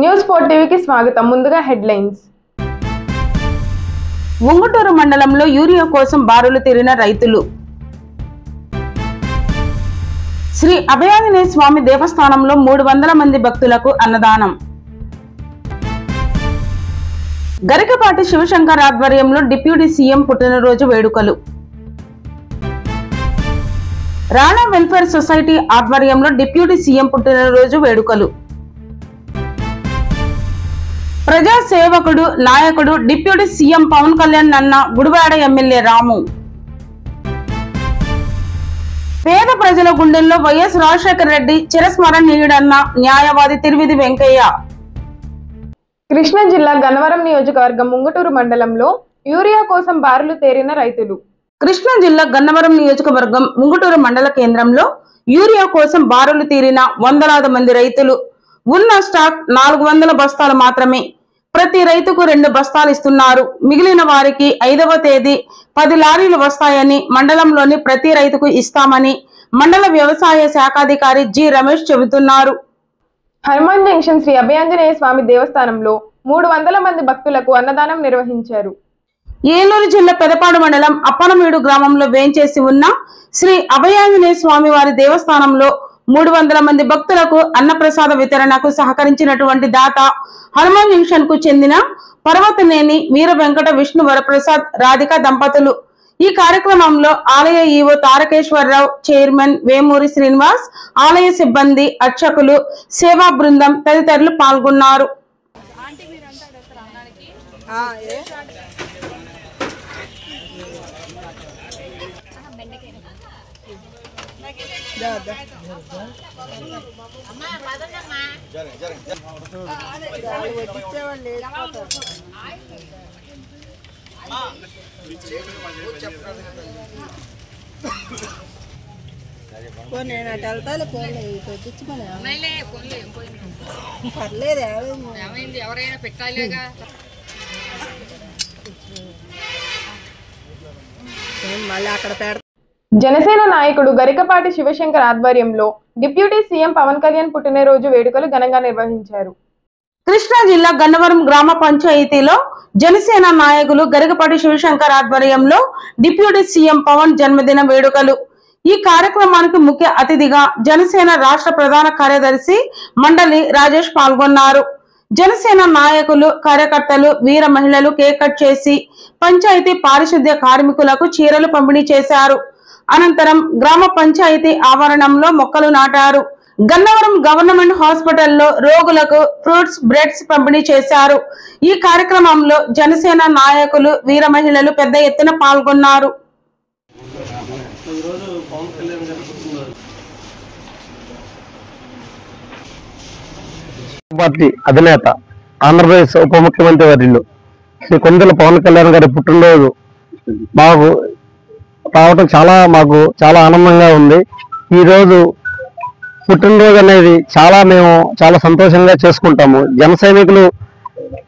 News 4 టీవీకి స్వాగతం. ముందుగా హెడ్లైన్స్. ఉంగుటూరు మండలంలో యూరియా కోసం బారులు తీరిన రైతులు. శ్రీ అభయాంజనేయ స్వామి దేవస్థానంలో 300 మంది భక్తులకు అన్నదానం. గరికపాటి శివశంకర్ ఆధ్వర్యంలో డిప్యూటీ సీఎం పుట్టినరోజు వేడుకలు. రాణా వెల్ఫేర్ సొసైటీ ఆధ్వర్యంలో డిప్యూటీ సీఎం పుట్టినరోజు వేడుకలు. ప్రజా సేవకుడు నాయకుడు డిప్యూటీ సీఎం పవన్ కళ్యాణ్ అన్న గుడివాడ ఎమ్మెల్యే రాము. పేద ప్రజల గుండెల్లో వైఎస్ రాజశేఖర రెడ్డి చిరస్మరణీయుడన్న న్యాయవాది తిరువిధి వెంకయ్య. కృష్ణా జిల్లా గన్నవరం నియోజకవర్గం ఉంగుటూరు మండలంలో యూరియా కోసం బారులు తేరిన రైతులు. కృష్ణా జిల్లా గన్నవరం నియోజకవర్గం ఉంగుటూరు మండల కేంద్రంలో యూరియా కోసం బారులు తీరిన వందలాది మంది రైతులు. ఉన్న స్టాక్ 400 బస్తాలు మాత్రమే. ప్రతి రైతుకు 2 బస్తాలు ఇస్తున్నారు. మిగిలిన వారికి 5వ తేదీ 10 లారీలు వస్తాయని, మండలంలోని ప్రతి రైతుకు ఇస్తామని మండల వ్యవసాయ శాఖాధికారి జి రమేష్ చెబుతున్నారు. హనుమాన్ జంక్షన్ శ్రీ అభయాంజనేయ స్వామి దేవస్థానంలో 300 మంది భక్తులకు అన్నదానం నిర్వహించారు. ఏలూరు జిల్లా పెదపాడు మండలం అప్పనమేడు గ్రామంలో వేంచేసి ఉన్న శ్రీ అభయాంజనేయ స్వామి వారి దేవస్థానంలో 300 మంది భక్తులకు అన్నప్రసాద వితరణకు సహకరించినటువంటి దాత హనుమాన్ జంక్షన్ కు చెందిన పర్వతనేని వీర వెంకట విష్ణు వరప్రసాద్ రాధిక దంపతులు. ఈ కార్యక్రమంలో ఆలయ ఈవో తారకేశ్వరరావు, చైర్మన్ వేమూరి శ్రీనివాస్, ఆలయ సిబ్బంది, అర్చకులు, సేవా బృందం తదితరులు పాల్గొన్నారు. నేను అటు వెళ్తాను పర్లేదు ఎవరైనా పెట్టాలిగా. మళ్ళీ అక్కడ పెడతా. జనసేన నాయకుడు గరికపాటి శివశంకర్ ఆధ్వర్యంలో డిప్యూటీ సీఎం పవన్ కళ్యాణ్ పుట్టినరోజు వేడుకలు ఘనంగా నిర్వహించారు. కృష్ణా జిల్లా గన్నవరం గ్రామ పంచాయతీలో జనసేన నాయకులు గరికపాటి శివశంకర్ ఆధ్వర్యంలో డిప్యూటీ సీఎం పవన్ జన్మదిన వేడుకలు. ఈ కార్యక్రమానికి ముఖ్య అతిథిగా జనసేన రాష్ట్ర ప్రధాన కార్యదర్శి మండలి రాజేష్ పాల్గొన్నారు. జనసేన నాయకులు, కార్యకర్తలు, వీర మహిళలు కేక్ కట్ చేసి పంచాయతీ పారిశుద్ధ్య కార్మికులకు చీరలు పంపిణీ చేశారు. అనంతరం గ్రామ పంచాయతీ ఆవరణంలో మొక్కలు నాటారు. గన్నవరం గవర్నమెంట్ హాస్పిటల్లో రోగులకు ఫ్రూట్స్, బ్రెడ్స్ పంపిణీ చేశారు. ఈ కార్యక్రమంలో జనసేన నాయకులు, వీర మహిళలు పెద్ద ఎత్తున పాల్గొన్నారు. పార్టీ అధినేత, ఆంధ్రప్రదేశ్ ఉప ముఖ్యమంత్రి వర్యులు శ్రీ కొణిదెల పవన్ కళ్యాణ్ గారి పుట్టినరోజు మాకు రావటం మాకు చాలా ఆనందంగా ఉంది. ఈరోజు పుట్టినరోజు అనేది మేము చాలా సంతోషంగా చేసుకుంటాము. జన సైనికులు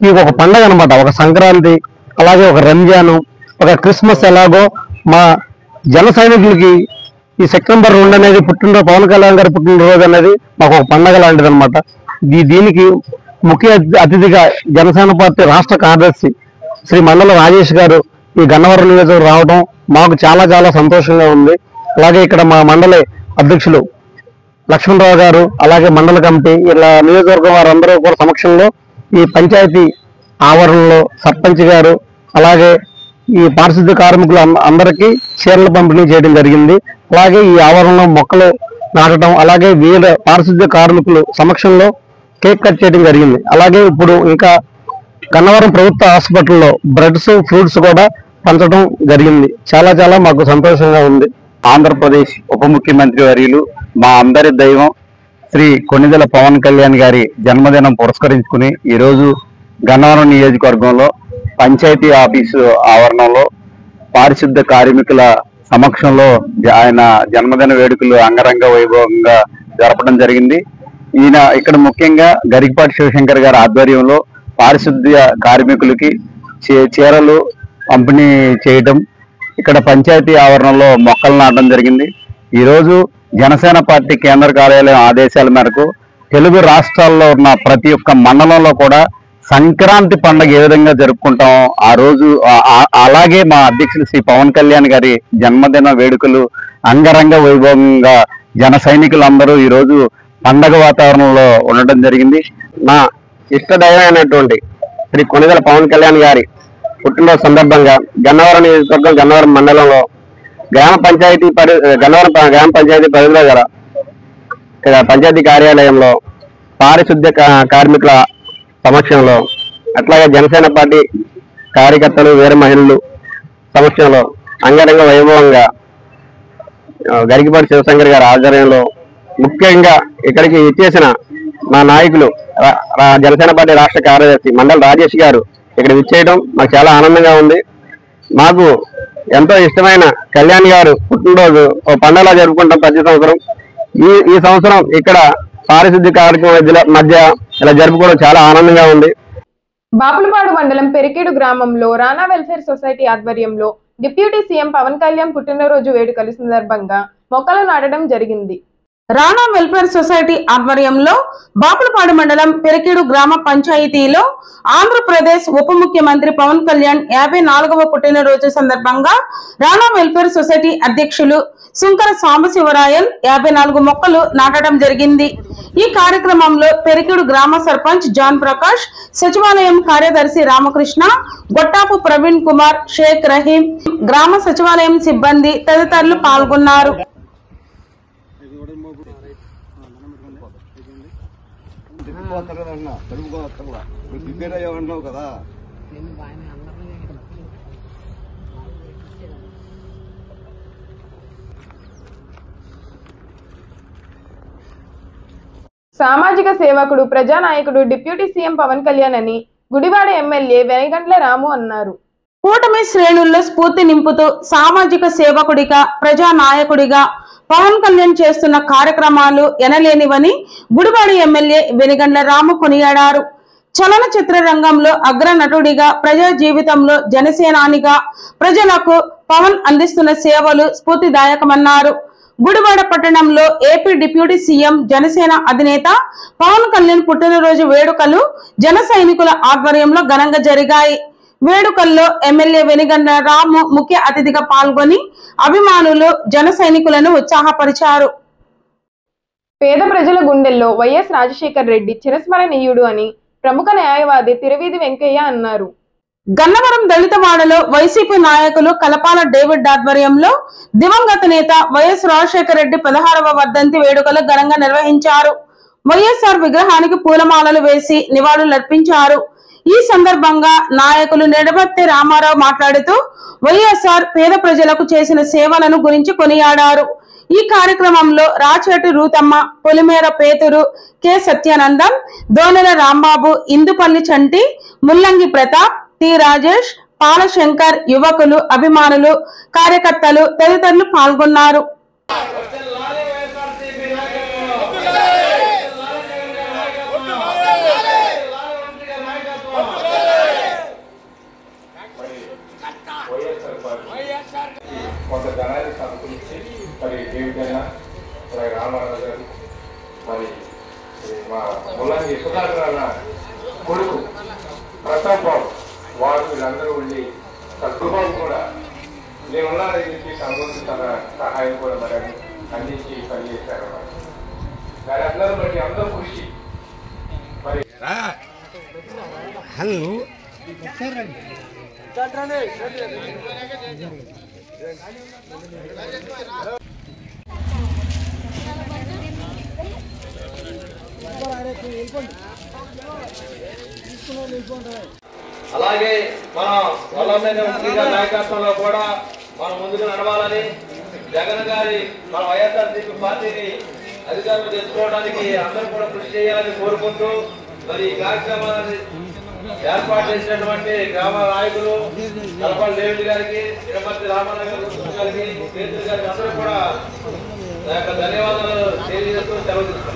ఈ ఒక పండగ అనమాట. ఒక సంక్రాంతి, అలాగే ఒక రంజాను, ఒక క్రిస్మస్. ఎలాగో మా జన సైనికులకి ఈ సెప్టెంబర్ 2 అనేది పుట్టినరోజు, పవన్ కళ్యాణ్ గారి పుట్టినరోజు అనేది మాకు ఒక పండగ లాంటిది అనమాట. దీనికి ముఖ్య అతిథిగా జనసేన పార్టీ రాష్ట్ర కార్యదర్శి శ్రీ మండల రాజేష్ గారు ఈ గన్నవరం నియోజకవర్గం రావడం మాకు చాలా సంతోషంగా ఉంది. అలాగే ఇక్కడ మా మండలి అధ్యక్షులు లక్ష్మణరావు గారు, అలాగే మండల కమిటీ, ఇలా నియోజకవర్గం వారందరూ కూడా సమక్షంలో ఈ పంచాయతీ ఆవరణలో సర్పంచ్ గారు, అలాగే ఈ పారిశుద్ధ్య కార్మికులు అందరికీ చీరలు పంపిణీ చేయడం జరిగింది. అలాగే ఈ ఆవరణలో మొక్కలు నాటడం, అలాగే వీర పారిశుద్ధ్య కార్మికులు సమక్షంలో కేక్ కట్ చేయడం జరిగింది. అలాగే ఇప్పుడు ఇంకా గన్నవరం ప్రభుత్వ హాస్పిటల్లో బ్రెడ్స్, ఫ్రూట్స్ కూడా పంచడం జరిగింది. చాలా మాకు సంతోషంగా ఉంది. ఆంధ్రప్రదేశ్ ఉప ముఖ్యమంత్రి వర్యులు, మా అందరి దైవం శ్రీ కొణిదెల పవన్ కళ్యాణ్ గారి జన్మదినం పురస్కరించుకుని ఈరోజు గన్నవరం నియోజకవర్గంలో పంచాయతీ ఆఫీసు ఆవరణంలో పారిశుద్ధ్య కార్మికుల సమక్షంలో ఆయన జన్మదిన వేడుకలు అంగరంగ వైభవంగా జరపడం జరిగింది. ఈయన ఇక్కడ ముఖ్యంగా గరికపాటి శివశంకర్ గారి ఆధ్వర్యంలో పారిశుద్ధ్య కార్మికులకి చీరలు పంపిణీ చేయటం, ఇక్కడ పంచాయతీ ఆవరణలో మొక్కలు నాటడం జరిగింది. ఈరోజు జనసేన పార్టీ కేంద్ర కార్యాలయం ఆదేశాల మేరకు తెలుగు రాష్ట్రాల్లో ఉన్న ప్రతి ఒక్క మండలంలో కూడా సంక్రాంతి పండుగ ఏ విధంగా జరుపుకుంటాం ఆ రోజు అలాగే మా అధ్యక్షులు శ్రీ పవన్ కళ్యాణ్ గారి జన్మదిన వేడుకలు అంగరంగ వైభవంగా జన సైనికులందరూ ఈ రోజు పండగ వాతావరణంలో ఉండడం జరిగింది. నా ఇష్టదైవమైనటువంటి శ్రీ కొణిదెల పవన్ కళ్యాణ్ గారి పుట్టినరోజు సందర్భంగా గన్నవరం నియోజకవర్గం గన్నవరం మండలంలో గన్నవరం గ్రామ పంచాయతీ పరిధిలో గల పంచాయతీ కార్యాలయంలో పారిశుద్ధ్య కార్మికుల సమక్షంలో అట్లాగే జనసేన పార్టీ కార్యకర్తలు వీర మహిళలు సమక్షంలో అంగరంగ వైభవంగా గరికపాటి శివశంకర్ గారి ఆధ్వర్యంలో ముఖ్యంగా ఇక్కడికి ఇచ్చేసిన మా నాయకులు జనసేన పార్టీ రాష్ట్ర కార్యదర్శి మండల రాజేష్ గారు ఇక్కడ ఇచ్చేయడం మాకు చాలా ఆనందంగా ఉంది. మాకు ఎంతో ఇష్టమైన కళ్యాణ్ గారు పుట్టినరోజు ఓ పండుగలా జరుపుకుంటాం ప్రతి సంవత్సరం. ఈ సంవత్సరం ఇక్కడ పారిశుద్ధ్య కార్యక్రమం మధ్య ఇలా జరుపుకోవడం చాలా ఆనందంగా ఉంది. బాపులపాడు మండలం పెరికేడు గ్రామంలో రానా వెల్ఫేర్ సొసైటీ ఆధ్వర్యంలో డిప్యూటీ సీఎం పవన్ కళ్యాణ్ పుట్టినరోజు వేడుకల సందర్భంగా మొక్కలు నాటడం జరిగింది. రానా వెల్ఫేర్ సొసైటీ ఆధ్వర్యంలో బాపులపాడు మండలం పెరికేడు గ్రామ పంచాయతీలో ఆంధ్రప్రదేశ్ ఉప ముఖ్యమంత్రి పవన్ కళ్యాణ్ 54వ పుట్టినరోజు సందర్భంగా రానా వెల్ఫేర్ సొసైటీ అధ్యక్షులు సుంకర సాంబశివరాయన్ 54 మొక్కలు నాటడం జరిగింది. ఈ కార్యక్రమంలో పెరికేడు గ్రామ సర్పంచ్ జాన్ ప్రకాష్, సచివాలయం కార్యదర్శి రామకృష్ణ, గొట్టాపు ప్రవీణ్ కుమార్, షేక్ రహీం, గ్రామ సచివాలయం సిబ్బంది తదితరులు పాల్గొన్నారు. సామాజిక సేవకుడు, ప్రజానాయకుడు డిప్యూటీ సీఎం పవన్ కళ్యాణ్ అని గుడివాడ ఎమ్మెల్యే వెనిగండ్ల రాము అన్నారు. కూటమి శ్రేణుల్లో స్ఫూర్తి నింపుతూ సామాజిక సేవకుడిగా, ప్రజానాయకుడిగా పవన్ కళ్యాణ్ చేస్తున్న కార్యక్రమాలు ఎనలేనివని గుడివాడ ఎమ్మెల్యే వెనిగండ్ల రాము కొనియాడారు. చలనచిత్ర రంగంలో అగ్ర నటుడిగా, ప్రజా జీవితంలో జనసేనానిగా ప్రజలకు పవన్ అందిస్తున్న సేవలు స్ఫూర్తిదాయకమన్నారు. గుడివాడ పట్టణంలో ఏపీ డిప్యూటీ సీఎం జనసేన అధినేత పవన్ కళ్యాణ్ పుట్టినరోజు వేడుకలు జన సైనికుల ఆధ్వర్యంలో ఘనంగా జరిగాయి. వేడుకల్లో ఎమ్మెల్యే వెనిగండ్ల రాము ముఖ్య అతిథిగా పాల్గొని అభిమానులు, జన సైనికులను ఉత్సాహపరిచారు. పేద ప్రజల గుండెల్లో వైఎస్ రాజశేఖర్ రెడ్డి చిరస్మరణీయుడు అని ప్రముఖ న్యాయవాది తిరువీధి వెంకయ్య అన్నారు. గన్నవరం దళితవాడలో వైసీపీ నాయకులు కలపాల డేవిడ్ ఆధ్వర్యంలో దివంగత నేత వైఎస్ రాజశేఖర రెడ్డి 16వ వర్ధంతి వేడుకలు ఘనంగా నిర్వహించారు. వైఎస్ఆర్ విగ్రహానికి పూలమాలలు వేసి నివాళులర్పించారు. ఈ సందర్భంగా నాయకులు నిడబత్తి రామారావు మాట్లాడుతూ వైఎస్ఆర్ పేద ప్రజలకు చేసిన సేవలను గురించి కొనియాడారు. ఈ కార్యక్రమంలో రాచేటి రూతమ్మ, పొలిమేర పేతురు, కె సత్యానందం, దోనెల రాంబాబు, ఇందుపల్లి చంటి, ముల్లంగి ప్రతాప్, టి రాజేష్, పాలశంకర్, యువకులు, అభిమానులు, కార్యకర్తలు తదితరులు పాల్గొన్నారు. కొంత ధనాన్ని సమకూర్చి మరి ఏవిధంగా మరి రామారావు గారు మరి మా ముల్లంగి సుధాకర్ కొడుకు ప్రతాప్ బాబు వారు వీళ్ళందరూ ఉండి సద్భావం కూడా నేనున్నారని చెప్పి సంబంధించి తన సహాయం కూడా మరి అందించి పనిచేశారు. దాని అందరూ బట్టి అందరూ కృషి మరి అలాగే మనం వల్లభనేని నాయకత్వంలో కూడా మనం ముందుకు నడవాలని, జగన్ గారి మన వైఎస్ఆర్సీపీ పార్టీని అధికారులు తెచ్చుకోవడానికి అందరూ కూడా కృషి చేయాలని కోరుకుంటూ మరి ఈ కార్యక్రమాన్ని ఏర్పాటు చేసినటువంటి గ్రామ నాయకులు కలపాల డేవిడ్ గారికి, తిరుపతి రామారావు గారికి, పేతురు గారికి అందరూ కూడా ధన్యవాదాలు తెలియజేస్తూ సెలవు తీసుకుంటాం.